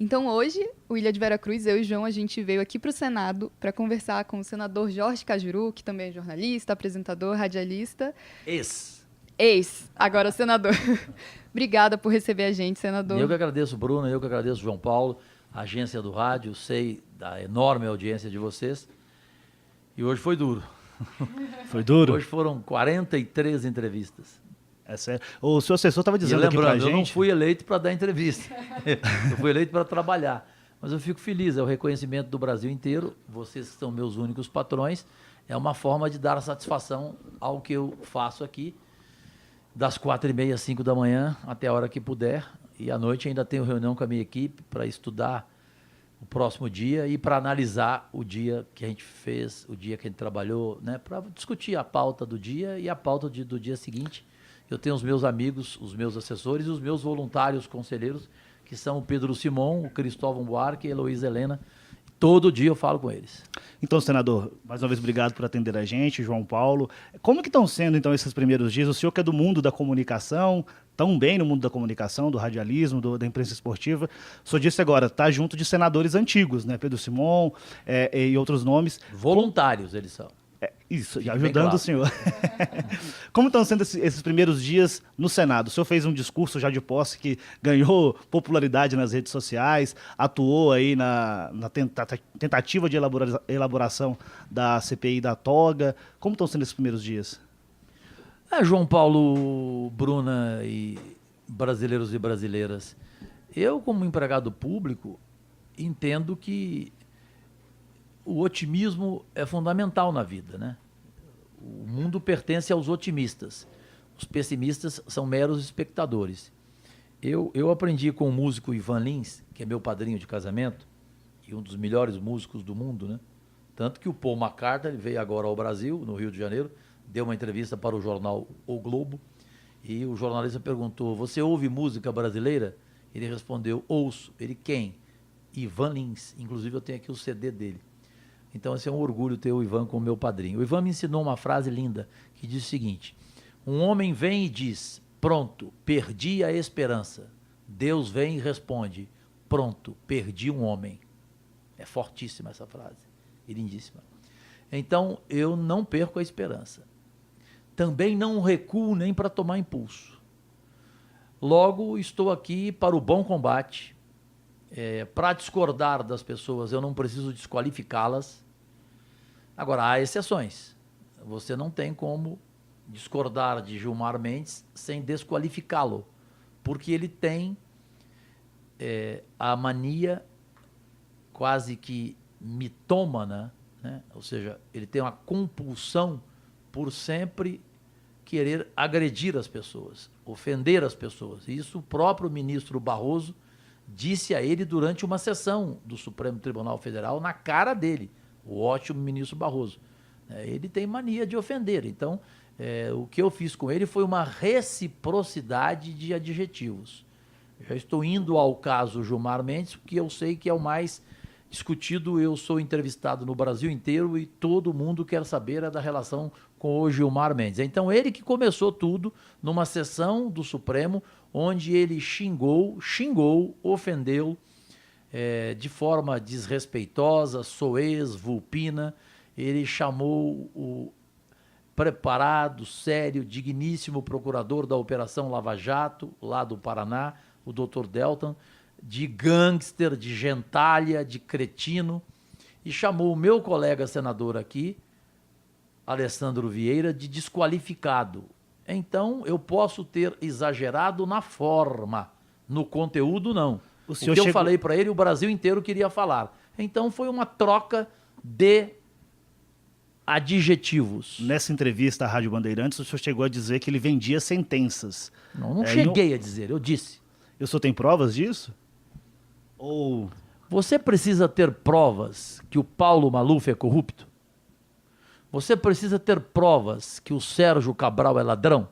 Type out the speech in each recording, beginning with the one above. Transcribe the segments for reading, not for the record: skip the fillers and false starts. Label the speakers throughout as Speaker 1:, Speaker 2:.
Speaker 1: Então hoje, o Ilha de Veracruz, eu e João, a gente veio aqui para o Senado para conversar com o senador Jorge Cajuru, que também é jornalista, apresentador, radialista. Agora senador. Obrigada por receber a gente, senador.
Speaker 2: Eu que agradeço, Bruno, eu que agradeço, João Paulo, a agência do rádio, sei da enorme audiência de vocês. E hoje foi duro.
Speaker 3: Foi duro?
Speaker 2: Hoje foram 43 entrevistas.
Speaker 3: É sério. O seu assessor estava dizendo aqui pra gente...
Speaker 2: eu não fui eleito para dar entrevista. Eu fui eleito para trabalhar. Mas eu fico feliz, é o reconhecimento do Brasil inteiro. Vocês que são meus únicos patrões. É uma forma de dar satisfação ao que eu faço aqui, das 4h30 às 5 da manhã, até a hora que puder. E à noite ainda tenho reunião com a minha equipe para estudar o próximo dia e para analisar o dia que a gente fez, o dia que a gente trabalhou, né, para discutir a pauta do dia e a pauta do dia seguinte. Eu tenho os meus amigos, os meus assessores e os meus voluntários conselheiros, que são o Pedro Simon, o Cristóvão Buarque e a Heloísa Helena. Todo dia eu falo com eles.
Speaker 3: Então, senador, mais uma vez obrigado por atender a gente, João Paulo. Como que estão sendo, então, esses primeiros dias? O senhor que é do mundo da comunicação, tão bem no mundo da comunicação, do radialismo, da imprensa esportiva. O senhor disse agora, está junto de senadores antigos, né? Pedro Simon e outros nomes.
Speaker 2: Voluntários eles são.
Speaker 3: Isso, ajudando claro. O senhor. Como estão sendo esses primeiros dias no Senado? O senhor fez um discurso já de posse que ganhou popularidade nas redes sociais, atuou aí na tentativa de elaboração da CPI da toga. Como estão sendo esses primeiros dias?
Speaker 2: João Paulo, Bruna e brasileiros e brasileiras, eu como empregado público entendo que o otimismo é fundamental na vida, né? O mundo pertence aos otimistas. Os pessimistas são meros espectadores. Eu aprendi com o músico Ivan Lins, que é meu padrinho de casamento e um dos melhores músicos do mundo, né? Tanto que o Paul McCartney veio agora ao Brasil, no Rio de Janeiro, deu uma entrevista para o jornal O Globo e o jornalista perguntou: você ouve música brasileira? Ele respondeu: ouço. Ele, quem? Ivan Lins. Inclusive eu tenho aqui o CD dele. Então, esse é um orgulho ter o Ivan como meu padrinho. O Ivan me ensinou uma frase linda que diz o seguinte: um homem vem e diz, pronto, perdi a esperança. Deus vem e responde, pronto, perdi um homem. É fortíssima essa frase, e lindíssima. Então, eu não perco a esperança. Também não recuo nem para tomar impulso. Logo, estou aqui para o bom combate. Para discordar das pessoas, eu não preciso desqualificá-las. Agora, há exceções. Você não tem como discordar de Gilmar Mendes sem desqualificá-lo, porque ele tem a mania quase que mitômana, né? Ou seja, ele tem uma compulsão por sempre querer agredir as pessoas, ofender as pessoas. E isso o próprio ministro Barroso disse a ele durante uma sessão do Supremo Tribunal Federal, na cara dele, o ótimo ministro Barroso. Ele tem mania de ofender. Então, o que eu fiz com ele foi uma reciprocidade de adjetivos. Já estou indo ao caso Gilmar Mendes, porque eu sei que é o mais discutido. Eu sou entrevistado no Brasil inteiro e todo mundo quer saber da relação com o Gilmar Mendes. Então, ele que começou tudo numa sessão do Supremo, onde ele xingou, ofendeu de forma desrespeitosa, soez, vulpina. Ele chamou o preparado, sério, digníssimo procurador da Operação Lava Jato, lá do Paraná, o Dr. Deltan, de gangster, de gentalha, de cretino, e chamou o meu colega senador aqui, Alessandro Vieira, de desqualificado. Então, eu posso ter exagerado na forma, no conteúdo não. O que eu falei para ele, o Brasil inteiro queria falar. Então, foi uma troca de adjetivos.
Speaker 3: Nessa entrevista à Rádio Bandeirantes, o senhor chegou a dizer que ele vendia sentenças.
Speaker 2: Não cheguei a dizer, eu disse.
Speaker 3: E o senhor tem provas disso? Ou...
Speaker 2: Você precisa ter provas que o Paulo Maluf é corrupto? Você precisa ter provas que o Sérgio Cabral é ladrão?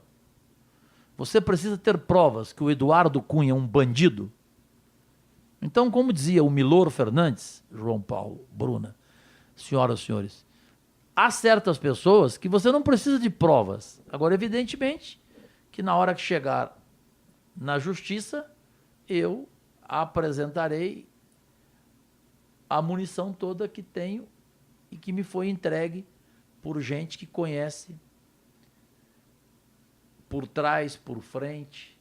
Speaker 2: Você precisa ter provas que o Eduardo Cunha é um bandido? Então, como dizia o Milor Fernandes, João Paulo, Bruna, senhoras e senhores, há certas pessoas que você não precisa de provas. Agora, evidentemente, que na hora que chegar na justiça, eu apresentarei a munição toda que tenho e que me foi entregue por gente que conhece por trás, por frente,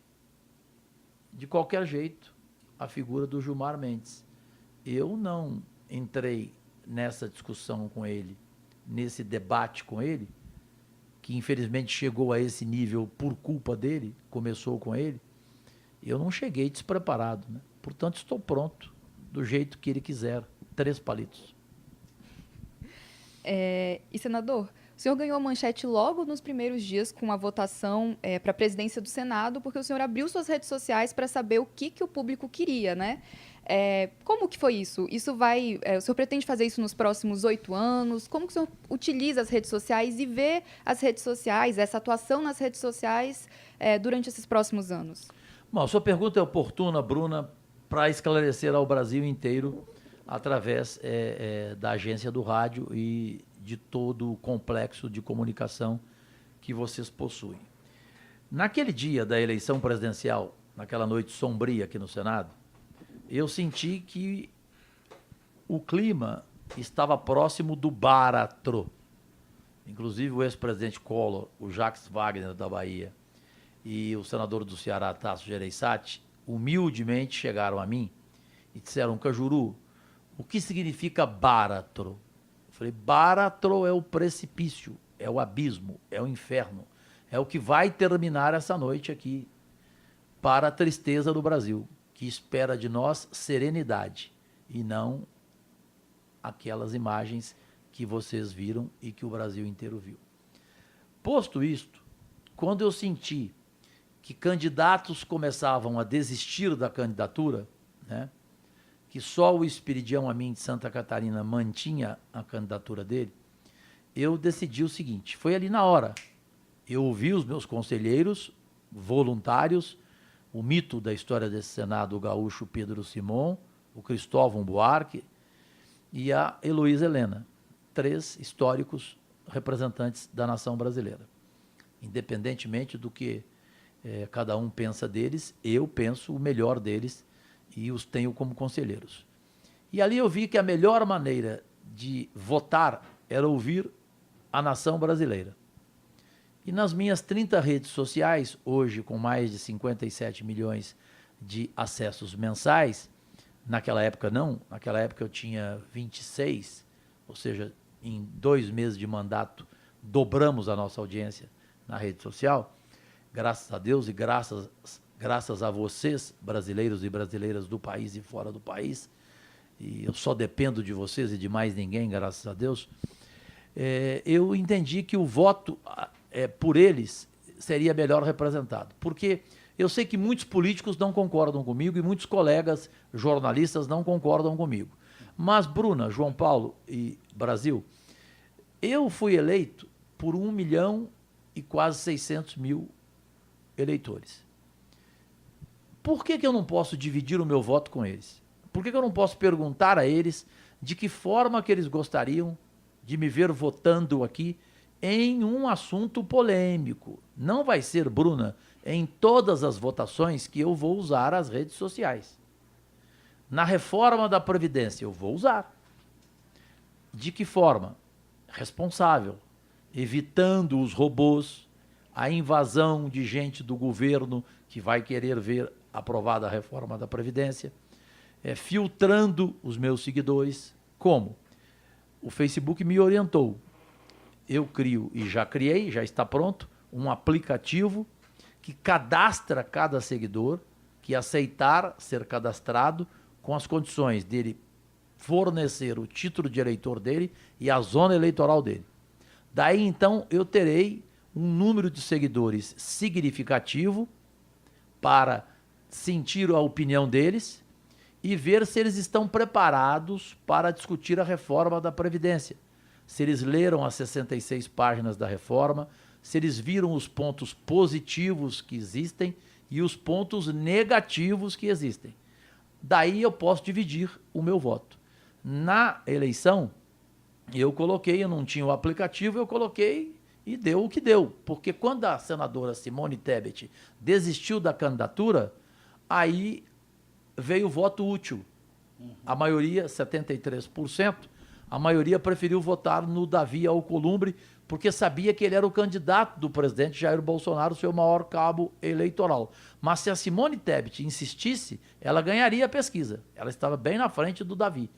Speaker 2: de qualquer jeito, a figura do Gilmar Mendes. Eu não entrei nessa discussão com ele, nesse debate com ele, que infelizmente chegou a esse nível por culpa dele, começou com ele. Eu não cheguei despreparado, né? Portanto, estou pronto, do jeito que ele quiser. 3 palitos.
Speaker 1: E, senador, o senhor ganhou a manchete logo nos primeiros dias com a votação para a presidência do Senado, porque o senhor abriu suas redes sociais para saber o que o público queria, né? Como que foi isso? O senhor pretende fazer isso nos próximos 8 anos? Como que o senhor utiliza as redes sociais e vê as redes sociais, essa atuação nas redes sociais durante esses próximos anos?
Speaker 2: Bom, a sua pergunta é oportuna, Bruna, para esclarecer ao Brasil inteiro através da agência do rádio e de todo o complexo de comunicação que vocês possuem. Naquele dia da eleição presidencial, naquela noite sombria aqui no Senado, eu senti que o clima estava próximo do báratro. Inclusive o ex-presidente Collor, o Jacques Wagner da Bahia e o senador do Ceará, Tasso Gereissati, humildemente chegaram a mim e disseram: Cajuru, o que significa báratro? Eu falei: báratro é o precipício, é o abismo, é o inferno, é o que vai terminar essa noite aqui, para a tristeza do Brasil, que espera de nós serenidade e não aquelas imagens que vocês viram e que o Brasil inteiro viu. Posto isto, quando eu senti que candidatos começavam a desistir da candidatura, né, que só o Esperidião Amin de Santa Catarina mantinha a candidatura dele, eu decidi o seguinte, foi ali na hora. Eu ouvi os meus conselheiros voluntários, o mito da história desse Senado, o gaúcho Pedro Simon, o Cristóvão Buarque e a Heloísa Helena, 3 históricos representantes da nação brasileira. Independentemente do que cada um pensa deles, eu penso o melhor deles e os tenho como conselheiros. E ali eu vi que a melhor maneira de votar era ouvir a nação brasileira. E nas minhas 30 redes sociais, hoje com mais de 57 milhões de acessos mensais, naquela época não, naquela época eu tinha 26, ou seja, em 2 meses de mandato dobramos a nossa audiência na rede social, graças a Deus e graças a vocês, brasileiros e brasileiras do país e fora do país, e eu só dependo de vocês e de mais ninguém, graças a Deus, eu entendi que o voto por eles seria melhor representado. Porque eu sei que muitos políticos não concordam comigo e muitos colegas jornalistas não concordam comigo. Mas, Bruna, João Paulo e Brasil, eu fui eleito por 1 milhão e quase 600 mil eleitores. Por que eu não posso dividir o meu voto com eles? Por que eu não posso perguntar a eles de que forma que eles gostariam de me ver votando aqui em um assunto polêmico? Não vai ser, Bruna, em todas as votações que eu vou usar as redes sociais. Na reforma da Previdência, eu vou usar. De que forma? Responsável, evitando os robôs, a invasão de gente do governo que vai querer ver aprovada a reforma da Previdência, filtrando os meus seguidores. Como? O Facebook me orientou. Eu crio, e já criei, já está pronto, um aplicativo que cadastra cada seguidor, que aceitar ser cadastrado com as condições dele fornecer o título de eleitor dele e a zona eleitoral dele. Daí, então, eu terei um número de seguidores significativo para sentir a opinião deles e ver se eles estão preparados para discutir a reforma da Previdência. Se eles leram as 66 páginas da reforma, se eles viram os pontos positivos que existem e os pontos negativos que existem. Daí eu posso dividir o meu voto. Na eleição, eu não tinha o aplicativo, eu coloquei e deu o que deu. Porque quando a senadora Simone Tebet desistiu da candidatura, aí veio o voto útil. A maioria, 73%, a maioria preferiu votar no Davi Alcolumbre, porque sabia que ele era o candidato do presidente Jair Bolsonaro, seu maior cabo eleitoral. Mas se a Simone Tebet insistisse, ela ganharia a pesquisa. Ela estava bem na frente do Davi.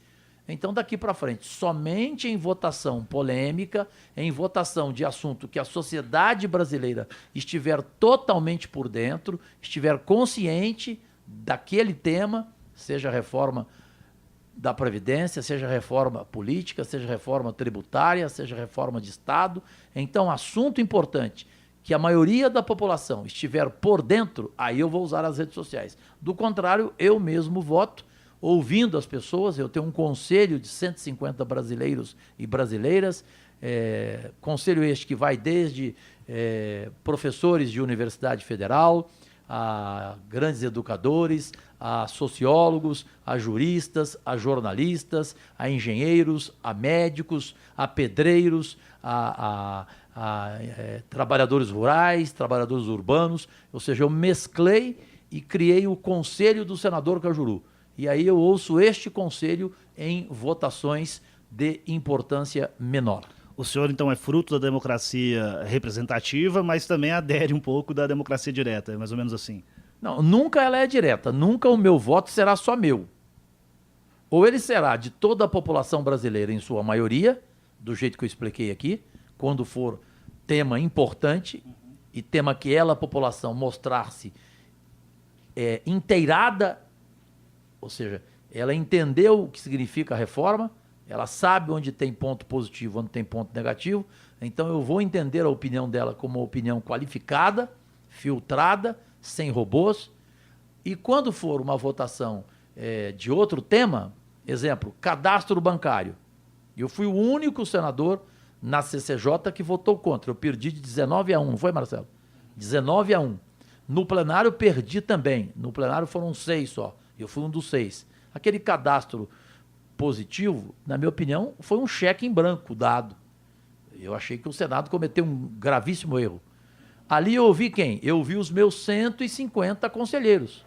Speaker 2: Então, daqui para frente, somente em votação polêmica, em votação de assunto que a sociedade brasileira estiver totalmente por dentro, estiver consciente daquele tema, seja a reforma da Previdência, seja a reforma política, seja a reforma tributária, seja a reforma de Estado. Então, assunto importante, que a maioria da população estiver por dentro, aí eu vou usar as redes sociais. Do contrário, eu mesmo voto, ouvindo as pessoas. Eu tenho um conselho de 150 brasileiros e brasileiras, conselho este que vai desde professores de Universidade Federal, a grandes educadores, a sociólogos, a juristas, a jornalistas, a engenheiros, a médicos, a pedreiros, a trabalhadores rurais, trabalhadores urbanos. Ou seja, eu mesclei e criei o Conselho do Senador Cajuru. E aí eu ouço este conselho em votações de importância menor.
Speaker 3: O senhor, então, é fruto da democracia representativa, mas também adere um pouco da democracia direta, é mais ou menos assim?
Speaker 2: Não, nunca ela é direta. Nunca o meu voto será só meu. Ou ele será de toda a população brasileira, em sua maioria, do jeito que eu expliquei aqui, quando for tema importante e tema que ela, a população, mostrar-se inteirada, ou seja, ela entendeu o que significa a reforma, ela sabe onde tem ponto positivo, onde tem ponto negativo, então eu vou entender a opinião dela como uma opinião qualificada, filtrada, sem robôs, e quando for uma votação de outro tema, exemplo, cadastro bancário, eu fui o único senador na CCJ que votou contra, eu perdi de 19-1, não foi, Marcelo? 19-1. No plenário perdi também, no plenário foram 6 só, eu fui um dos 6. Aquele cadastro positivo, na minha opinião, foi um cheque em branco dado. Eu achei que o Senado cometeu um gravíssimo erro. Ali eu ouvi quem? Eu ouvi os meus 150 conselheiros,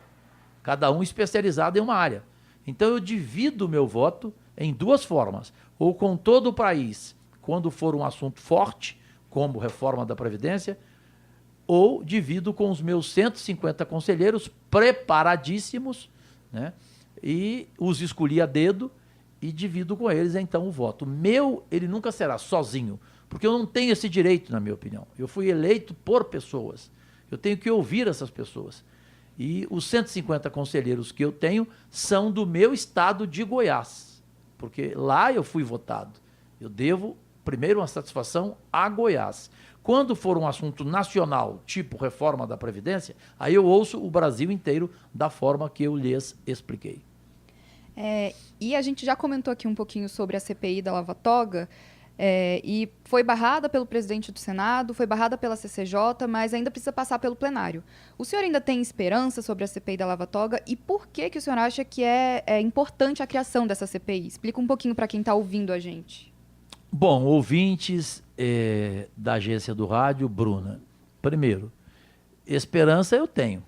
Speaker 2: cada um especializado em uma área. Então eu divido o meu voto em duas formas, ou com todo o país, quando for um assunto forte, como reforma da Previdência, ou divido com os meus 150 conselheiros preparadíssimos, né? E os escolhi a dedo e divido com eles, então, o voto. O meu, ele nunca será sozinho, porque eu não tenho esse direito, na minha opinião. Eu fui eleito por pessoas. Eu tenho que ouvir essas pessoas. E os 150 conselheiros que eu tenho são do meu estado de Goiás, porque lá eu fui votado. Eu devo, primeiro, uma satisfação a Goiás. Quando for um assunto nacional, tipo reforma da Previdência, aí eu ouço o Brasil inteiro da forma que eu lhes expliquei.
Speaker 1: E a gente já comentou aqui um pouquinho sobre a CPI da Lava Toga, e foi barrada pelo presidente do Senado, foi barrada pela CCJ, mas ainda precisa passar pelo plenário. O senhor ainda tem esperança sobre a CPI da Lava Toga e por que o senhor acha que é importante a criação dessa CPI? Explica um pouquinho para quem está ouvindo a gente.
Speaker 2: Bom, ouvintes da agência do rádio, Bruna, primeiro, esperança eu tenho.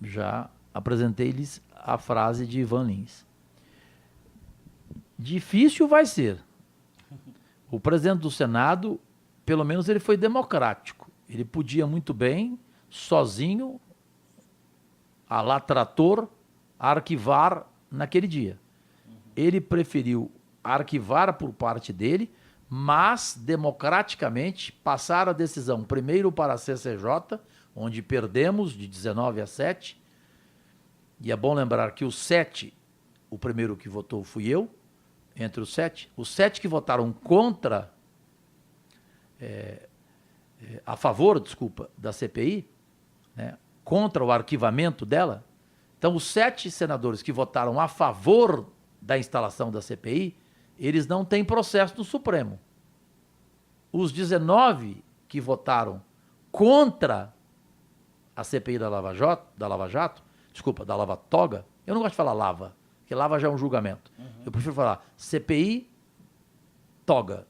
Speaker 2: Já apresentei-lhes a frase de Ivan Lins. Difícil vai ser. O presidente do Senado, pelo menos ele foi democrático. Ele podia muito bem, sozinho, a lá trator, arquivar naquele dia. Ele preferiu arquivar por parte dele, mas democraticamente passar a decisão primeiro para a CCJ, onde perdemos de 19-7, e é bom lembrar que os 7, o primeiro que votou fui eu, entre os 7 que votaram contra, a favor, da CPI, né, contra o arquivamento dela, então os 7 senadores que votaram a favor da instalação da CPI, eles não têm processo no Supremo. Os 19 que votaram contra a CPI da Lava Toga, eu não gosto de falar lava, porque lava já é um julgamento. Eu prefiro falar CPI Toga,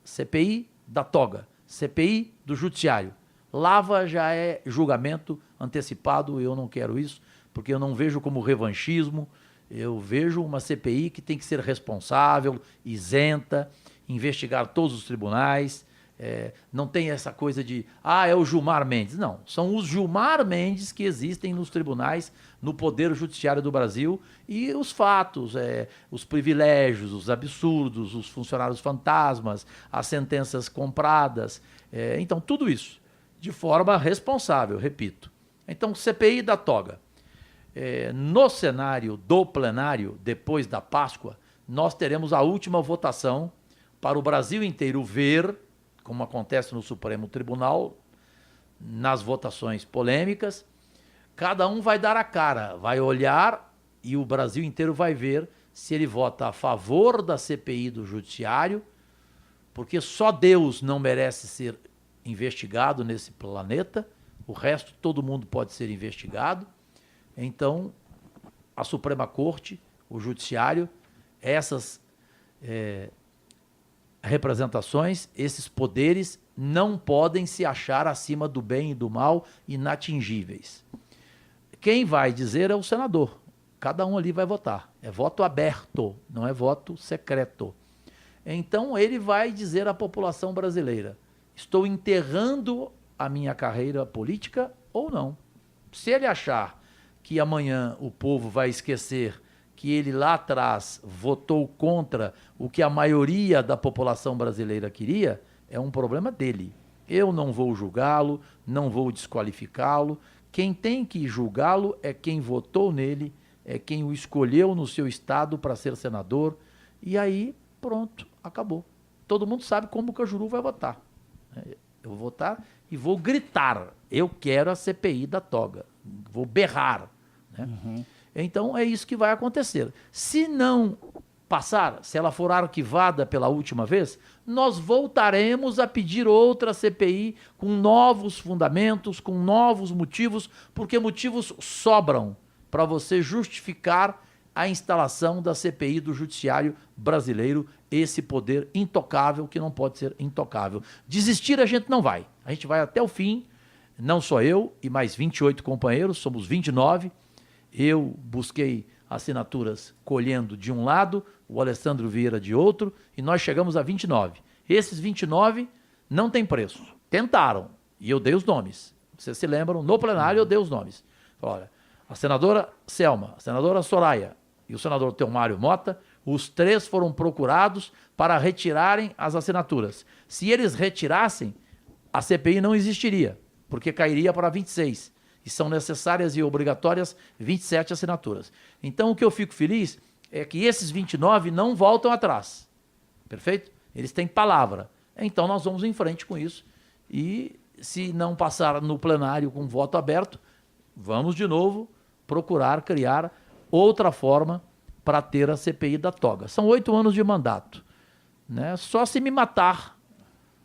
Speaker 2: CPI da Toga, CPI do Judiciário. Lava já é julgamento antecipado, eu não quero isso, porque eu não vejo como revanchismo, Eu vejo uma CPI que tem que ser responsável, isenta, investigar todos os tribunais. Não tem essa coisa de, é o Gilmar Mendes. Não, são os Gilmar Mendes que existem nos tribunais, no Poder Judiciário do Brasil, e os fatos, os privilégios, os absurdos, os funcionários fantasmas, as sentenças compradas. Então, tudo isso, de forma responsável, repito. Então, CPI da toga. No cenário do plenário, depois da Páscoa, nós teremos a última votação para o Brasil inteiro ver, como acontece no Supremo Tribunal, nas votações polêmicas, cada um vai dar a cara, vai olhar e o Brasil inteiro vai ver se ele vota a favor da CPI do Judiciário, porque só Deus não merece ser investigado nesse planeta, o resto todo mundo pode ser investigado. Então, a Suprema Corte, o Judiciário, essas representações, esses poderes não podem se achar acima do bem e do mal, inatingíveis. Quem vai dizer é o senador. Cada um ali vai votar. É voto aberto, não é voto secreto. Então ele vai dizer à população brasileira: estou enterrando a minha carreira política ou não. Se ele achar que amanhã o povo vai esquecer que ele lá atrás votou contra o que a maioria da população brasileira queria, é um problema dele. Eu não vou julgá-lo, não vou desqualificá-lo. Quem tem que julgá-lo é quem votou nele, é quem o escolheu no seu estado para ser senador. E aí, pronto, acabou. Todo mundo sabe como o Cajuru vai votar. Eu vou votar e vou gritar: eu quero a CPI da toga. Vou berrar. Né? Uhum. Então é isso que vai acontecer. Se não passar, se ela for arquivada pela última vez, nós voltaremos a pedir outra CPI com novos fundamentos, com novos motivos, porque motivos sobram para você justificar a instalação da CPI do Judiciário brasileiro, esse poder intocável que não pode ser intocável. Desistir a gente não vai. A gente vai até o fim, não só eu e mais 28 companheiros, somos 29. Eu busquei assinaturas colhendo de um lado, o Alessandro Vieira de outro, e nós chegamos a 29. Esses 29 não tem preço. Tentaram, e eu dei os nomes. Vocês se lembram, no plenário eu dei os nomes. Olha, a senadora Selma, a senadora Soraya e o senador Teomário Mota, os três foram procurados para retirarem as assinaturas. Se eles retirassem, a CPI não existiria, porque cairia para 26. E são necessárias e obrigatórias 27 assinaturas. Então, o que eu fico feliz é que esses 29 não voltam atrás. Perfeito? Eles têm palavra. Então, nós vamos em frente com isso. E, se não passar no plenário com voto aberto, vamos de novo procurar criar outra forma para ter a CPI da toga. São 8 anos de mandato. Né? Só se me matar,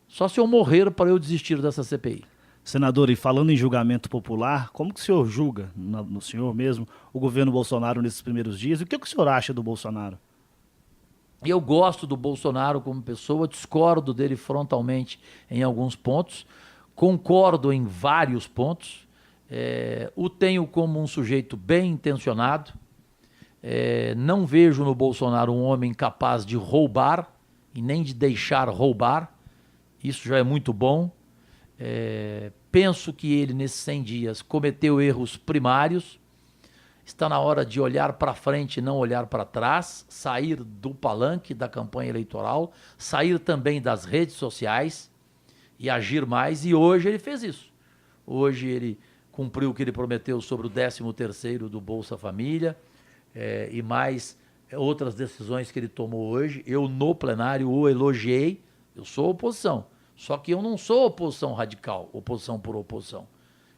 Speaker 2: só se eu morrer para eu desistir dessa CPI.
Speaker 3: Senador, e falando em julgamento popular, como que o senhor julga, no senhor mesmo, o governo Bolsonaro nesses primeiros dias? O que o senhor acha do Bolsonaro?
Speaker 2: Eu gosto do Bolsonaro como pessoa, discordo dele frontalmente em alguns pontos, concordo em vários pontos, o tenho como um sujeito bem intencionado, não vejo no Bolsonaro um homem capaz de roubar e nem de deixar roubar, isso já é muito bom. Penso que ele, nesses 100 dias, cometeu erros primários. Está na hora de olhar para frente e não olhar para trás, sair do palanque da campanha eleitoral, sair também das redes sociais e agir mais. E hoje ele fez isso. Hoje ele cumpriu o que ele prometeu sobre o 13º do Bolsa Família e mais outras decisões que ele tomou hoje. Eu, no plenário, o elogiei. Eu sou oposição. Só que eu não sou oposição radical, oposição por oposição.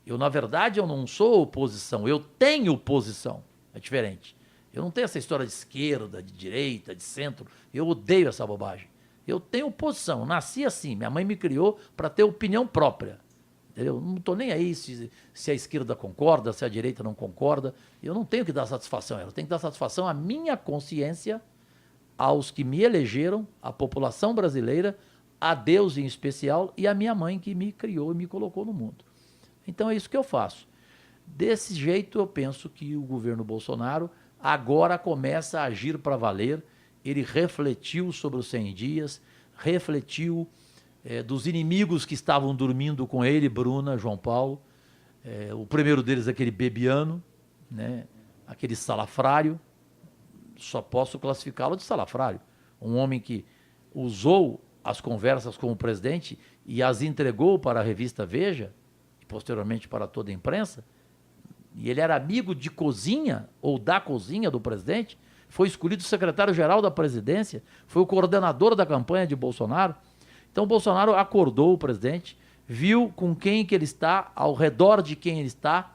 Speaker 2: Na verdade, eu não sou oposição, eu tenho posição. É diferente. Eu não tenho essa história de esquerda, de direita, de centro. Eu odeio essa bobagem. Eu tenho posição, eu nasci assim. Minha mãe me criou para ter opinião própria. Entendeu? Eu não estou nem aí se a esquerda concorda, se a direita não concorda. Eu não tenho que dar satisfação a ela. Eu tenho que dar satisfação à minha consciência, aos que me elegeram, à população brasileira, a Deus em especial e a minha mãe que me criou e me colocou no mundo. Então é isso que eu faço. Desse jeito eu penso que o governo Bolsonaro agora começa a agir para valer. Ele refletiu sobre os 100 dias, refletiu dos inimigos que estavam dormindo com ele, Bruna, João Paulo. O primeiro deles, aquele Bebiano, né? Aquele salafrário, só posso classificá-lo de salafrário. Um homem que usou as conversas com o presidente e as entregou para a revista Veja, e posteriormente para toda a imprensa, e ele era amigo de cozinha, ou da cozinha do presidente, foi escolhido secretário-geral da presidência, foi o coordenador da campanha de Bolsonaro. Então o Bolsonaro acordou o presidente, viu com quem que ele está, ao redor de quem ele está,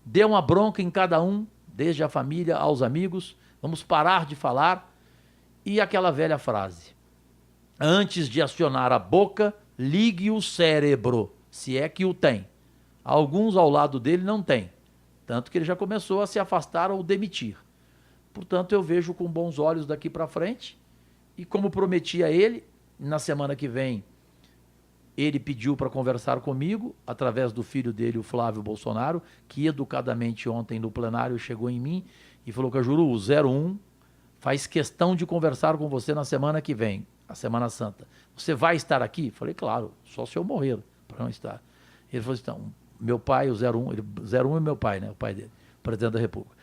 Speaker 2: deu uma bronca em cada um, desde a família aos amigos, vamos parar de falar. E aquela velha frase: antes de acionar a boca, ligue o cérebro, se é que o tem. Alguns ao lado dele não tem, tanto que ele já começou a se afastar ou demitir. Portanto, eu vejo com bons olhos daqui para frente, e como prometi a ele, na semana que vem, ele pediu para conversar comigo, através do filho dele, o Flávio Bolsonaro, que educadamente ontem no plenário chegou em mim e falou: Cajuru, o 01 faz questão de conversar com você na semana que vem, a Semana Santa. Você vai estar aqui? Falei: claro, só se eu morrer para não estar. Ele falou assim: então, meu pai, o 01, 01 é meu pai, né? O pai dele, presidente da República.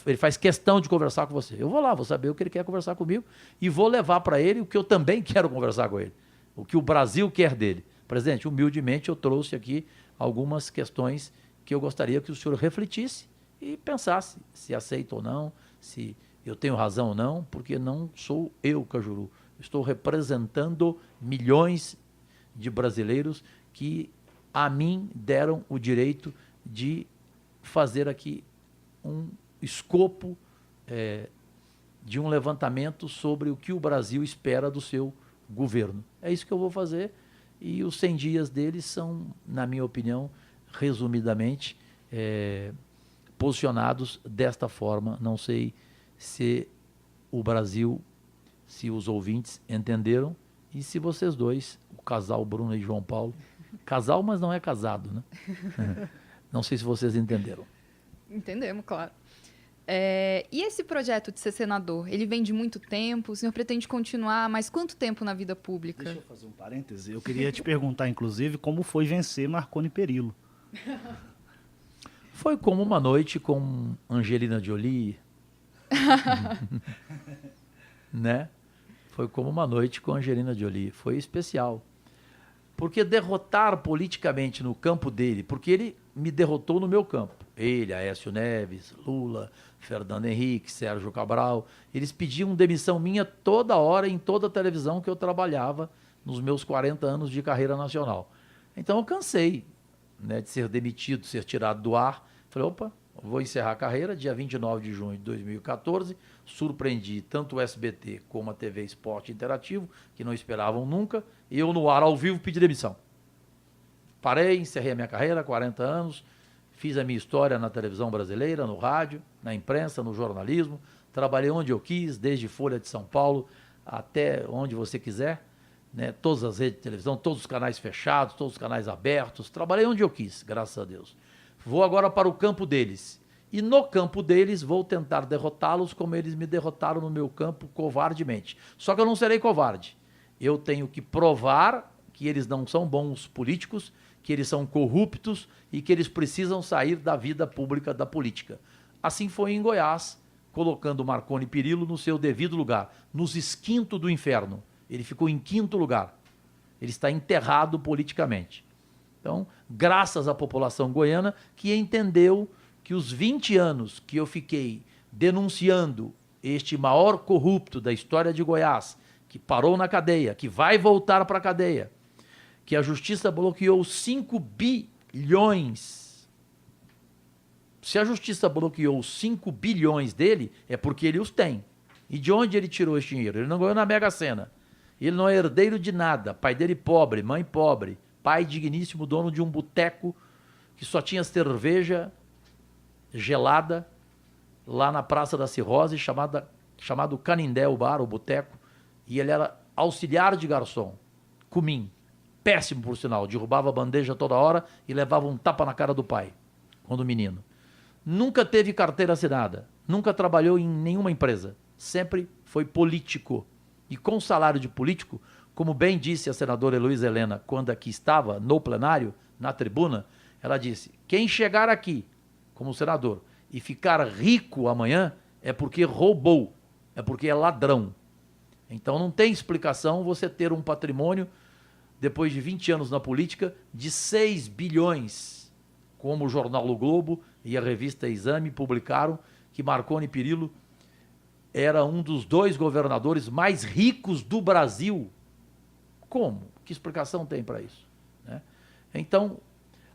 Speaker 2: Ele faz questão de conversar com você. Eu vou lá, vou saber o que ele quer conversar comigo e vou levar para ele o que eu também quero conversar com ele, o que o Brasil quer dele. Presidente, humildemente eu trouxe aqui algumas questões que eu gostaria que o senhor refletisse e pensasse se aceita ou não, se eu tenho razão ou não, porque não sou eu, Cajuru. Estou representando milhões de brasileiros que a mim deram o direito de fazer aqui um escopo de um levantamento sobre o que o Brasil espera do seu governo. É isso que eu vou fazer, e os 100 dias deles são, na minha opinião, resumidamente, posicionados desta forma. Não sei se o Brasil, se os ouvintes entenderam, e se vocês dois, o casal Bruno e João Paulo, casal, mas não é casado, né? Não sei se vocês entenderam.
Speaker 1: Entendemos, claro. E esse projeto de ser senador, ele vem de muito tempo? O senhor pretende continuar, mas quanto tempo na vida pública?
Speaker 3: Deixa eu fazer um parêntese. Eu queria te perguntar, inclusive, como foi vencer Marconi Perillo.
Speaker 2: Foi como uma noite com Angelina Jolie, né? Foi como uma noite com Angelina Jolie. Foi especial. Porque derrotar politicamente no campo dele, porque ele me derrotou no meu campo. Ele, Aécio Neves, Lula, Fernando Henrique, Sérgio Cabral, eles pediam demissão minha toda hora em toda a televisão que eu trabalhava nos meus 40 anos de carreira nacional. Então eu cansei, né, de ser demitido, ser tirado do ar. Falei: opa, vou encerrar a carreira. Dia 29 de junho de 2014, surpreendi tanto o SBT como a TV Esporte Interativo, que não esperavam nunca, e eu no ar ao vivo pedi demissão. Parei, encerrei a minha carreira, 40 anos, fiz a minha história na televisão brasileira, no rádio, na imprensa, no jornalismo, trabalhei onde eu quis, desde Folha de São Paulo até onde você quiser, né? Todas as redes de televisão, todos os canais fechados, todos os canais abertos, trabalhei onde eu quis, graças a Deus. Vou agora para o campo deles, e no campo deles vou tentar derrotá-los como eles me derrotaram no meu campo covardemente. Só que eu não serei covarde, eu tenho que provar que eles não são bons políticos, que eles são corruptos e que eles precisam sair da vida pública da política. Assim foi em Goiás, colocando Marconi Perillo no seu devido lugar, nos esquintos do inferno. Ele ficou em 5º lugar. Ele está enterrado politicamente. Então, graças à população goiana, que entendeu que os 20 anos que eu fiquei denunciando este maior corrupto da história de Goiás, que parou na cadeia, que vai voltar para a cadeia, que a justiça bloqueou 5 bilhões. Se a justiça bloqueou 5 bilhões dele, é porque ele os tem. E de onde ele tirou esse dinheiro? Ele não ganhou na Mega Sena. Ele não é herdeiro de nada. Pai dele pobre, mãe pobre, pai digníssimo, dono de um boteco que só tinha cerveja gelada lá na Praça da Cirrose, chamado Canindé, o bar, o boteco. E ele era auxiliar de garçom, cumim. Péssimo, por sinal, derrubava a bandeja toda hora e levava um tapa na cara do pai, quando menino. Nunca teve carteira assinada, nunca trabalhou em nenhuma empresa, sempre foi político. E com salário de político, como bem disse a senadora Heloísa Helena, quando aqui estava, no plenário, na tribuna, ela disse, quem chegar aqui como senador e ficar rico amanhã é porque roubou, é porque é ladrão. Então não tem explicação você ter um patrimônio, depois de 20 anos na política, de 6 bilhões, como o jornal O Globo e a revista Exame publicaram, que Marconi Perillo era um dos 2 governadores mais ricos do Brasil. Como? Que explicação tem para isso? Né? Então,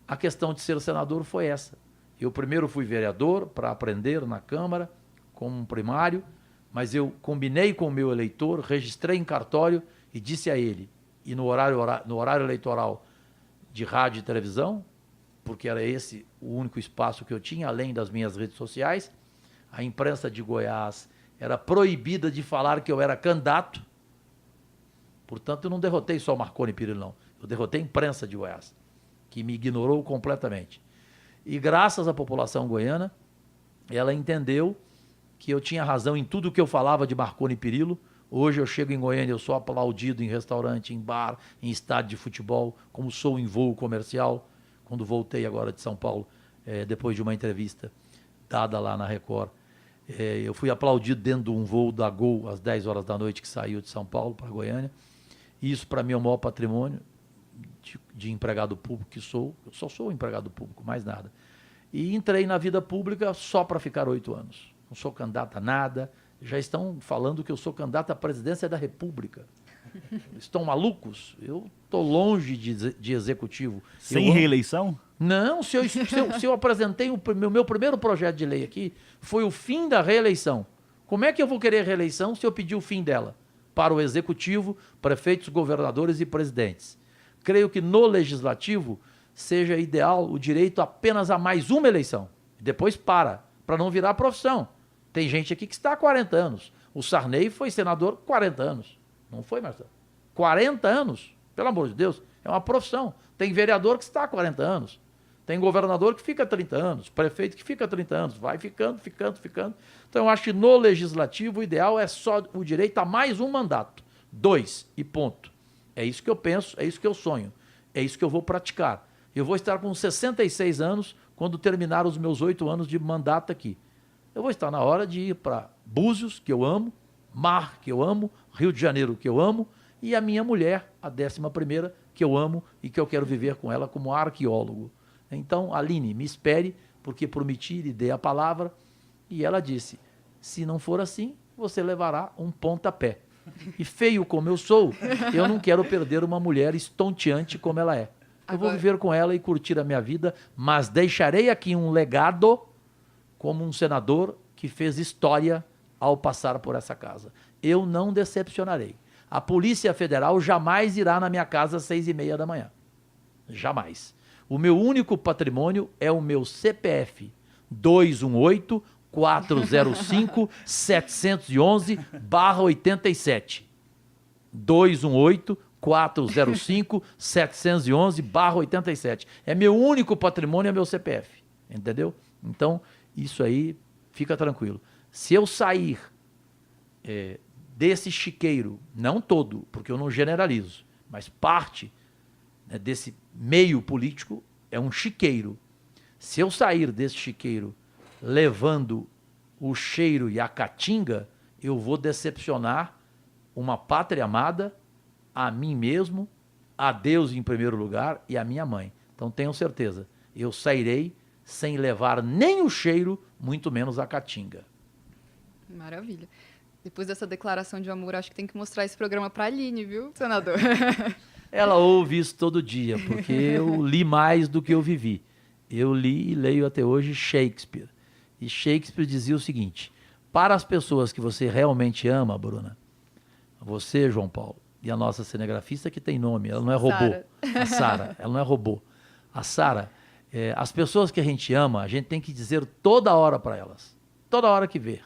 Speaker 2: a questão de ser senador foi essa. Eu primeiro fui vereador para aprender na Câmara, como um primário, mas eu combinei com o meu eleitor, registrei em cartório e disse a ele, e no horário eleitoral de rádio e televisão, porque era esse o único espaço que eu tinha, além das minhas redes sociais, a imprensa de Goiás era proibida de falar que eu era candidato, portanto eu não derrotei só Marconi Perillo, não. Eu derrotei a imprensa de Goiás, que me ignorou completamente. E graças à população goiana, ela entendeu que eu tinha razão em tudo que eu falava de Marconi Perillo. Hoje eu chego em Goiânia, eu sou aplaudido em restaurante, em bar, em estádio de futebol, como sou em voo comercial, quando voltei agora de São Paulo, depois de uma entrevista dada lá na Record. Eu fui aplaudido dentro de um voo da Gol às 10 horas da noite que saiu de São Paulo para Goiânia. E isso para mim é o maior patrimônio de empregado público que sou. Eu só sou empregado público, mais nada. E entrei na vida pública só para ficar 8 anos. Não sou candidato a nada. Já estão falando que eu sou candidato à presidência da República. Estão malucos? Eu estou longe de executivo.
Speaker 3: Sem reeleição?
Speaker 2: Não, se eu apresentei o meu primeiro projeto de lei aqui, foi o fim da reeleição. Como é que eu vou querer reeleição se eu pedir o fim dela? Para o executivo, prefeitos, governadores e presidentes. Creio que no legislativo seja ideal o direito apenas a mais uma eleição. Depois para não virar profissão. Tem gente aqui que está há 40 anos. O Sarney foi senador 40 anos. Não foi, Marcelo? 40 anos? Pelo amor de Deus, é uma profissão. Tem vereador que está há 40 anos. Tem governador que fica 30 anos. Prefeito que fica 30 anos. Vai ficando. Então eu acho que no legislativo o ideal é só o direito a mais um mandato. 2 e ponto. É isso que eu penso, é isso que eu sonho. É isso que eu vou praticar. Eu vou estar com 66 anos quando terminar os meus 8 anos de mandato aqui. Eu vou estar na hora de ir para Búzios, que eu amo, Mar, que eu amo, Rio de Janeiro, que eu amo, e a minha mulher, a 11ª, que eu amo e que eu quero viver com ela como arqueólogo. Então, Aline, me espere, porque prometi, lhe dei a palavra, e ela disse, se não for assim, você levará um pontapé. E feio como eu sou, eu não quero perder uma mulher estonteante como ela é. Eu vou viver com ela e curtir a minha vida, mas deixarei aqui um legado como um senador que fez história ao passar por essa casa. Eu não decepcionarei. A Polícia Federal jamais irá na minha casa às 6h30 da manhã. Jamais. O meu único patrimônio é o meu CPF 218-405-711-87. 218-405-711-87. É meu único patrimônio, é meu CPF. Entendeu? Então, isso aí, fica tranquilo. Se eu sair desse chiqueiro, não todo, porque eu não generalizo, mas parte, né, desse meio político é um chiqueiro. Se eu sair desse chiqueiro levando o cheiro e a caatinga, eu vou decepcionar uma pátria amada, a mim mesmo, a Deus em primeiro lugar e a minha mãe. Então tenham certeza, eu sairei sem levar nem o cheiro, muito menos a caatinga.
Speaker 1: Maravilha. Depois dessa declaração de amor, acho que tem que mostrar esse programa para a Aline, viu, senador?
Speaker 2: Ela ouve isso todo dia, porque eu li mais do que eu vivi. Eu li e leio até hoje Shakespeare. E Shakespeare dizia o seguinte, para as pessoas que você realmente ama, Bruna, você, João Paulo, e a nossa cinegrafista que tem nome, ela não é robô.
Speaker 1: Sara.
Speaker 2: A Sara, ela não é robô. A Sara, as pessoas que a gente ama, a gente tem que dizer toda hora para elas, toda hora que ver.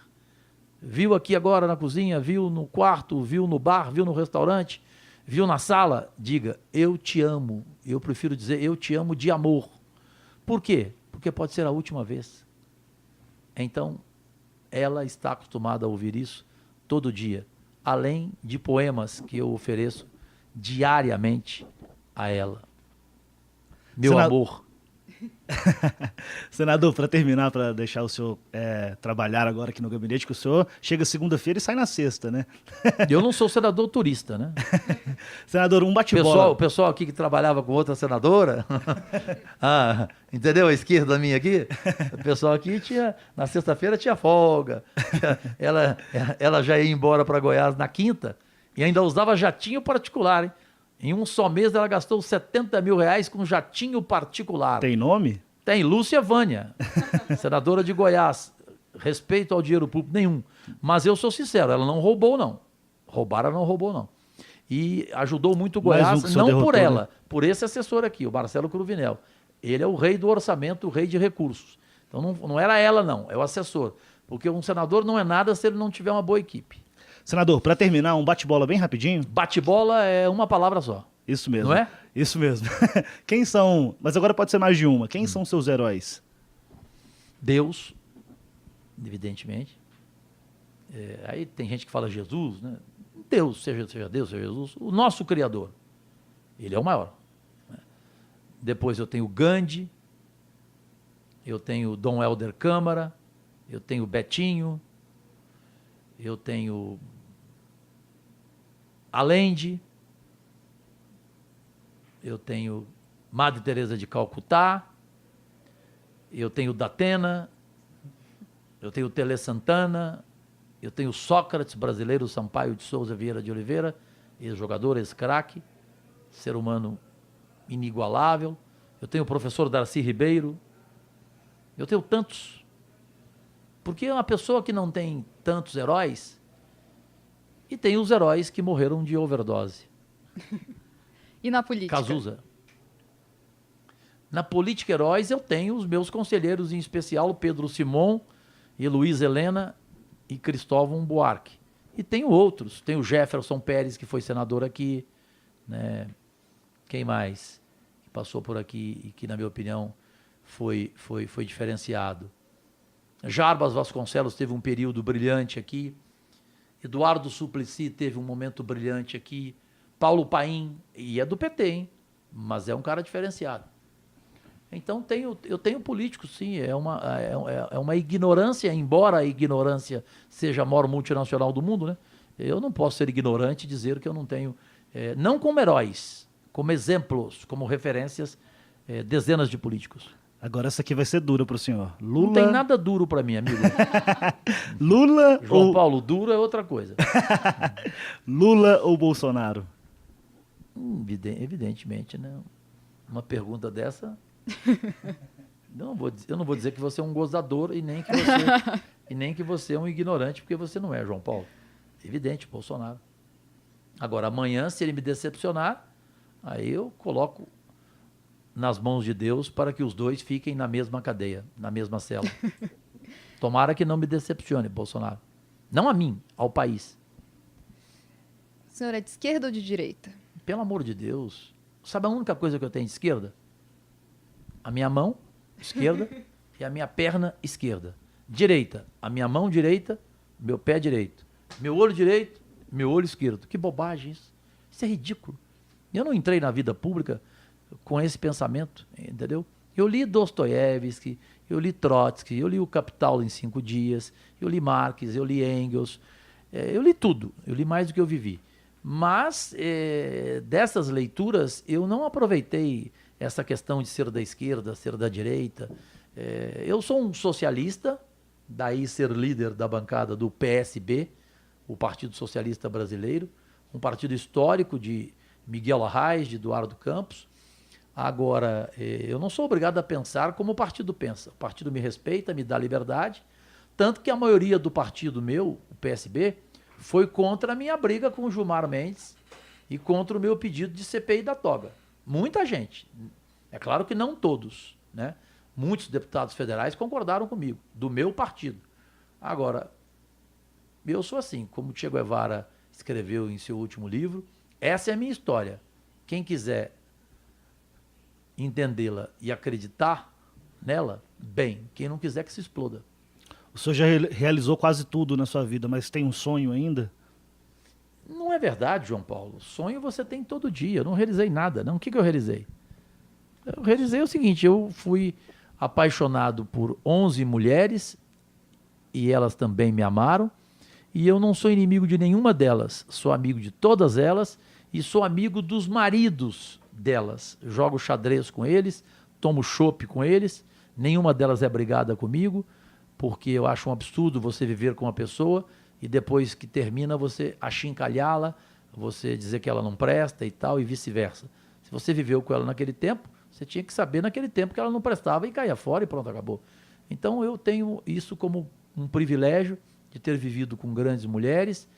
Speaker 2: Viu aqui agora na cozinha, viu no quarto, viu no bar, viu no restaurante, viu na sala, diga, eu te amo. Eu prefiro dizer, eu te amo de amor. Por quê? Porque pode ser a última vez. Então, ela está acostumada a ouvir isso todo dia, além de poemas que eu ofereço diariamente a ela. Meu amor.
Speaker 3: Senador, para terminar, para deixar o senhor trabalhar agora aqui no gabinete, que o senhor chega segunda-feira e sai na sexta, né?
Speaker 2: Eu não sou senador turista, né?
Speaker 3: Senador, um bate-bola.
Speaker 2: O pessoal aqui que trabalhava com outra senadora, entendeu? A esquerda minha aqui, o pessoal aqui na sexta-feira tinha folga. Ela já ia embora para Goiás na quinta e ainda usava jatinho particular, hein? Em um só mês ela gastou 70 mil reais com jatinho particular.
Speaker 3: Tem nome?
Speaker 2: Tem, Lúcia Vânia, senadora de Goiás. Respeito ao dinheiro público nenhum. Mas eu sou sincero, ela não roubou, não. Roubar, ela não roubou, não. E ajudou muito o Goiás, não
Speaker 3: derrotou,
Speaker 2: por ela,
Speaker 3: né?
Speaker 2: por esse assessor aqui, o Marcelo Cruvinel. Ele é o rei do orçamento, o rei de recursos. Então não era ela, não, é o assessor. Porque um senador não é nada se ele não tiver uma boa equipe.
Speaker 3: Senador, para terminar, um bate-bola bem rapidinho.
Speaker 2: Bate-bola é uma palavra só.
Speaker 3: Isso mesmo.
Speaker 2: Não é?
Speaker 3: Isso mesmo. Quem são... Mas agora pode ser mais de uma. Quem são seus heróis?
Speaker 2: Deus, evidentemente. Aí tem gente que fala Jesus, né? Deus, seja Deus, seja Jesus. O nosso Criador. Ele é o maior. Né? Depois eu tenho Gandhi, eu tenho Dom Helder Câmara, eu tenho Betinho, eu tenho Allende, eu tenho Madre Teresa de Calcutá, eu tenho Datena, eu tenho Tele Santana, eu tenho Sócrates brasileiro, Sampaio de Souza Vieira de Oliveira, ex-jogador, ex-craque, ser humano inigualável. Eu tenho o professor Darcy Ribeiro, eu tenho tantos. Porque uma pessoa que não tem tantos heróis, e tem os heróis que morreram de overdose.
Speaker 1: E na política?
Speaker 2: Cazuza. Na política heróis eu tenho os meus conselheiros, em especial o Pedro Simon e Luiz Helena e Cristóvão Buarque. E tenho outros. Tenho o Jefferson Pérez, que foi senador aqui. Né? Quem mais que passou por aqui e que, na minha opinião, foi diferenciado? Jarbas Vasconcelos teve um período brilhante aqui. Eduardo Suplicy teve um momento brilhante aqui. Paulo Paim, e é do PT, hein? Mas é um cara diferenciado. Então eu tenho políticos, sim. É uma ignorância, embora a ignorância seja a maior multinacional do mundo, né? Eu não posso ser ignorante e dizer que eu não tenho, não como heróis, como exemplos, como referências, dezenas de políticos.
Speaker 3: Agora essa aqui vai ser dura pro senhor. Lula...
Speaker 2: Não tem nada duro para mim, amigo.
Speaker 3: Lula
Speaker 2: João Paulo, duro é outra coisa.
Speaker 3: Lula ou Bolsonaro?
Speaker 2: Evidentemente, né? Uma pergunta dessa... Eu não vou dizer que você é um gozador e nem que você é um ignorante, porque você não é, João Paulo. Evidente, Bolsonaro. Agora, amanhã, se ele me decepcionar, aí eu coloco nas mãos de Deus para que os dois fiquem na mesma cadeia, na mesma cela. Tomara que não me decepcione, Bolsonaro. Não a mim, ao país.
Speaker 1: O senhor é de esquerda ou de direita?
Speaker 2: Pelo amor de Deus. Sabe a única coisa que eu tenho de esquerda? A minha mão esquerda e a minha perna esquerda. Direita, a minha mão direita, meu pé direito. Meu olho direito, meu olho esquerdo. Que bobagem isso. Isso é ridículo. Eu não entrei na vida pública com esse pensamento, entendeu? Eu li Dostoiévski, eu li Trotsky, eu li O Capital em 5 dias, eu li Marx, eu li Engels, eu li tudo, eu li mais do que eu vivi. Mas dessas leituras eu não aproveitei essa questão de ser da esquerda, ser da direita. Eu sou um socialista, daí ser líder da bancada do PSB, o Partido Socialista Brasileiro, um partido histórico de Miguel Arraes, de Eduardo Campos. Agora, eu não sou obrigado a pensar como o partido pensa. O partido me respeita, me dá liberdade, tanto que a maioria do partido meu, o PSB, foi contra a minha briga com o Gilmar Mendes e contra o meu pedido de CPI da toga. Muita gente. É claro que não todos, né? Muitos deputados federais concordaram comigo, do meu partido. Agora, eu sou assim, como Che Guevara escreveu em seu último livro, essa é a minha história. Quem quiser entendê-la e acreditar nela, bem. Quem não quiser que se exploda.
Speaker 3: O senhor já realizou quase tudo na sua vida, mas tem um sonho ainda?
Speaker 2: Não é verdade, João Paulo. Sonho você tem todo dia. Eu não realizei nada. Não. O que eu realizei? Eu realizei o seguinte, eu fui apaixonado por 11 mulheres e elas também me amaram. E eu não sou inimigo de nenhuma delas. Sou amigo de todas elas e sou amigo dos maridos delas. Jogo xadrez com eles, tomo chopp com eles. Nenhuma delas é brigada comigo, porque eu acho um absurdo você viver com uma pessoa e depois que termina você achincalhá-la, você dizer que ela não presta e tal, e vice-versa. Se você viveu com ela naquele tempo, você tinha que saber naquele tempo que ela não prestava e caía fora e pronto, acabou. Então eu tenho isso como um privilégio de ter vivido com grandes mulheres,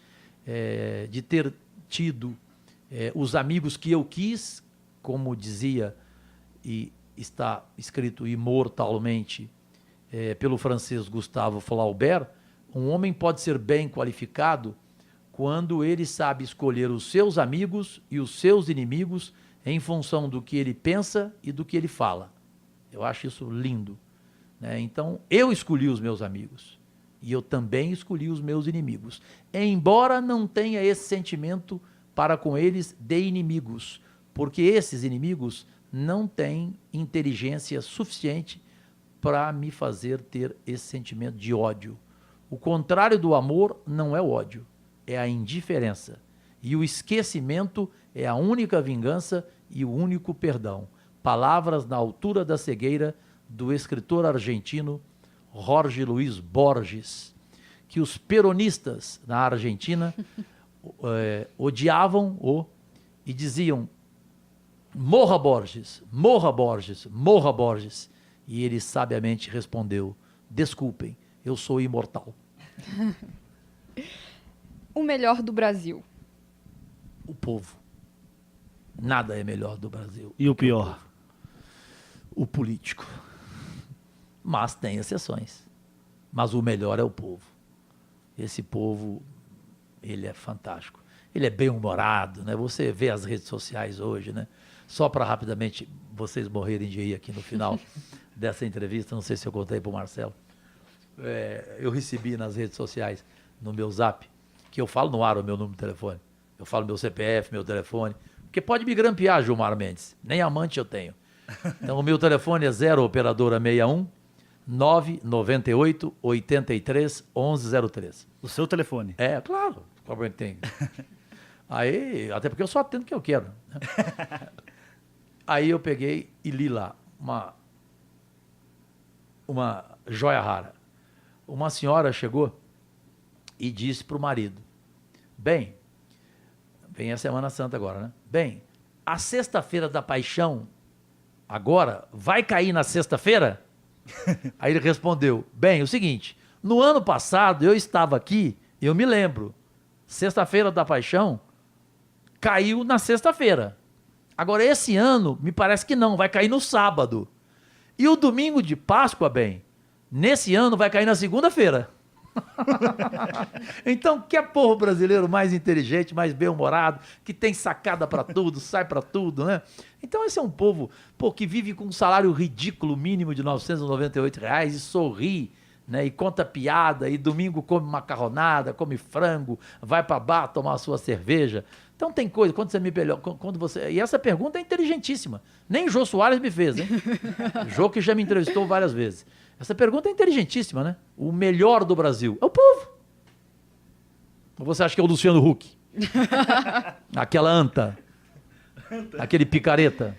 Speaker 2: de ter tido os amigos que eu quis, como dizia e está escrito imortalmente pelo francês Gustave Flaubert, um homem pode ser bem qualificado quando ele sabe escolher os seus amigos e os seus inimigos em função do que ele pensa e do que ele fala. Eu acho isso lindo, né? Então, eu escolhi os meus amigos e eu também escolhi os meus inimigos, embora não tenha esse sentimento para com eles de inimigos, porque esses inimigos não têm inteligência suficiente para me fazer ter esse sentimento de ódio. O contrário do amor não é o ódio, é a indiferença. E o esquecimento é a única vingança e o único perdão. Palavras na altura da cegueira do escritor argentino Jorge Luis Borges, que os peronistas na Argentina odiavam-o e diziam: morra Borges, morra Borges, morra Borges. E ele sabiamente respondeu: desculpem, eu sou imortal.
Speaker 1: O melhor do Brasil?
Speaker 2: O povo. Nada é melhor do Brasil.
Speaker 3: E o pior?
Speaker 2: O político. Mas tem exceções. Mas o melhor é o povo. Esse povo, ele é fantástico. Ele é bem-humorado, né? Você vê as redes sociais hoje, né? Só para rapidamente vocês morrerem de ir aqui no final dessa entrevista, não sei se eu contei para o Marcelo. Eu recebi nas redes sociais, no meu zap, que eu falo no ar o meu número de telefone. Eu falo meu CPF, meu telefone, porque pode me grampear, Gilmar Mendes. Nem amante eu tenho. Então o meu telefone é 0 operadora 61 998 83 1103.
Speaker 3: O seu telefone?
Speaker 2: Claro. Provavelmente tem. Aí, até porque eu só atendo o que eu quero, né? Aí eu peguei e li lá uma joia rara. Uma senhora chegou e disse para o marido: bem, vem a Semana Santa agora, né? Bem, a sexta-feira da paixão agora vai cair na sexta-feira? Aí ele respondeu: bem, o seguinte, no ano passado eu estava aqui, eu me lembro, sexta-feira da paixão caiu na sexta-feira. Agora esse ano me parece que não, vai cair no sábado. E o domingo de Páscoa, bem, nesse ano vai cair na segunda-feira. Então, que é povo brasileiro mais inteligente, mais bem-humorado, que tem sacada para tudo, sai para tudo, né? Então, esse é um povo que vive com um salário ridículo, mínimo de R$ 998 e sorri, né? E conta piada, e domingo come macarronada, come frango, vai para bar tomar a sua cerveja. Então tem coisa, e essa pergunta é inteligentíssima. Nem Jô Soares me fez, hein? Jô que já me entrevistou várias vezes. Essa pergunta é inteligentíssima, né? O melhor do Brasil é o povo. Ou você acha que é o Luciano Huck? Aquela anta? Aquele picareta?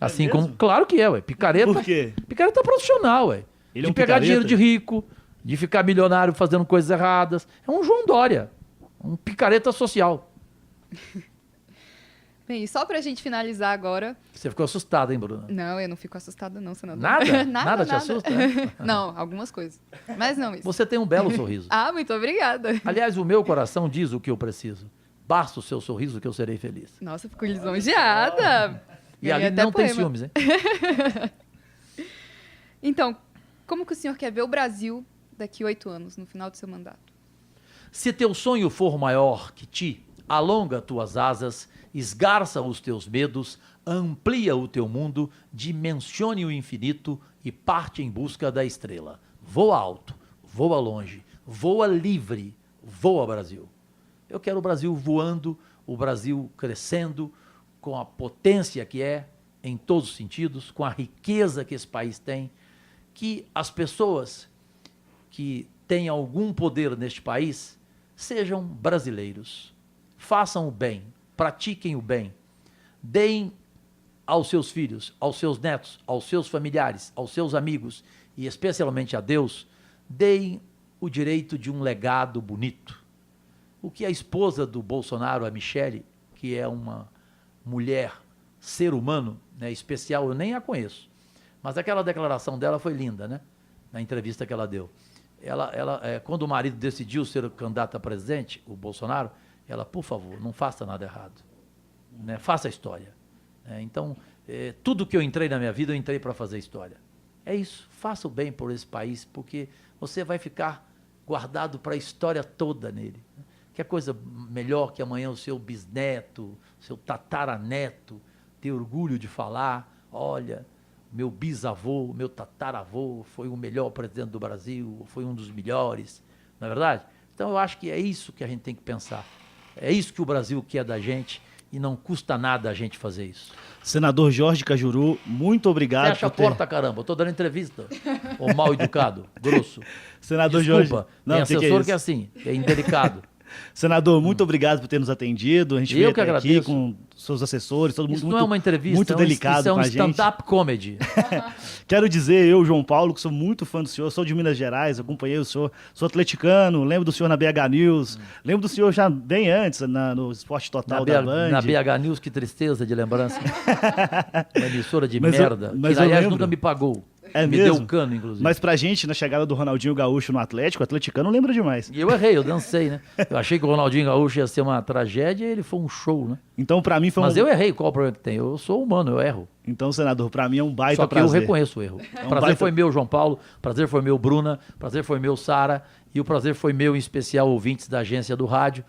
Speaker 2: Assim como... Claro que é, ué. Picareta...
Speaker 3: Por quê?
Speaker 2: Picareta profissional, ué.
Speaker 3: Ele é
Speaker 2: de
Speaker 3: um
Speaker 2: pegar
Speaker 3: picareta?
Speaker 2: dinheiro de rico, de ficar milionário fazendo coisas erradas. É um João Dória. Um picareta social.
Speaker 1: Bem, e só pra gente finalizar agora...
Speaker 2: Você ficou assustada, hein, Bruna?
Speaker 1: Não, eu não fico assustada não, senador.
Speaker 2: Nada?
Speaker 1: Nada
Speaker 2: Te assusta? Né?
Speaker 1: Não, algumas coisas. Mas não isso.
Speaker 2: Você tem um belo sorriso.
Speaker 1: Ah, muito obrigada.
Speaker 2: Aliás, o meu coração diz o que eu preciso. Basta o seu sorriso que eu serei feliz.
Speaker 1: Nossa, fico lisonjeada.
Speaker 2: E ali não tem ciúmes, hein?
Speaker 1: Então, como que o senhor quer ver o Brasil daqui 8 anos, no final do seu mandato?
Speaker 2: Se teu sonho for maior que ti, alonga tuas asas, esgarça os teus medos, amplia o teu mundo, dimensione o infinito e parte em busca da estrela. Voa alto, voa longe, voa livre, voa Brasil. Eu quero o Brasil voando, o Brasil crescendo, com a potência que é, em todos os sentidos, com a riqueza que esse país tem, que as pessoas que têm algum poder neste país sejam brasileiros, façam o bem, pratiquem o bem, deem aos seus filhos, aos seus netos, aos seus familiares, aos seus amigos e especialmente a Deus, deem o direito de um legado bonito. O que a esposa do Bolsonaro, a Michele, que é uma mulher, ser humano, né, especial, eu nem a conheço, mas aquela declaração dela foi linda, né? Na entrevista que ela deu. Quando o marido decidiu ser candidato a presidente, o Bolsonaro, ela, por favor, não faça nada errado, né? Faça a história. Então, tudo que eu entrei na minha vida, eu entrei para fazer história. É isso, faça o bem por esse país, porque você vai ficar guardado para a história toda nele. Que coisa melhor que amanhã o seu bisneto, seu tataraneto, ter orgulho de falar, olha, meu bisavô, meu tataravô foi o melhor presidente do Brasil, foi um dos melhores, não é verdade? Então eu acho que é isso que a gente tem que pensar. É isso que o Brasil quer da gente e não custa nada a gente fazer isso.
Speaker 3: Senador Jorge Cajuru, muito obrigado.
Speaker 2: Fecha a porta, caramba, eu estou dando entrevista. Ô mal educado, grosso.
Speaker 3: Senador
Speaker 2: Desculpa,
Speaker 3: Jorge.
Speaker 2: Não, tem assessor que é assim, é indelicado.
Speaker 3: Senador, muito obrigado por ter nos atendido. A gente veio até aqui com seus assessores, todo mundo
Speaker 2: isso
Speaker 3: muito,
Speaker 2: não é uma entrevista,
Speaker 3: muito delicado com a gente.
Speaker 2: Isso é um stand-up comedy.
Speaker 3: Quero dizer, eu, João Paulo, que sou muito fã do senhor, sou de Minas Gerais, acompanhei o senhor, sou atleticano, lembro do senhor na BH News, lembro do senhor já bem antes, no Esporte Total da Band.
Speaker 2: Na BH News, que tristeza de lembrança. Uma emissora de merda, que aliás nunca me pagou.
Speaker 3: É
Speaker 2: me
Speaker 3: mesmo?
Speaker 2: Deu cano, inclusive.
Speaker 3: Mas pra gente, na chegada do Ronaldinho Gaúcho no Atlético, o atleticano lembra demais.
Speaker 2: E eu errei, eu dancei, né? Eu achei que o Ronaldinho Gaúcho ia ser uma tragédia e ele foi um show, né?
Speaker 3: Então, pra mim foi
Speaker 2: Mas eu errei, qual o problema que tem? Eu sou humano, eu erro.
Speaker 3: Então, senador, pra mim é um baita
Speaker 2: Só que
Speaker 3: prazer.
Speaker 2: eu reconheço o erro. O prazer foi meu, João Paulo, o prazer foi meu, Bruna, o prazer foi meu, Sara, e o prazer foi meu, em especial, ouvintes da agência do rádio.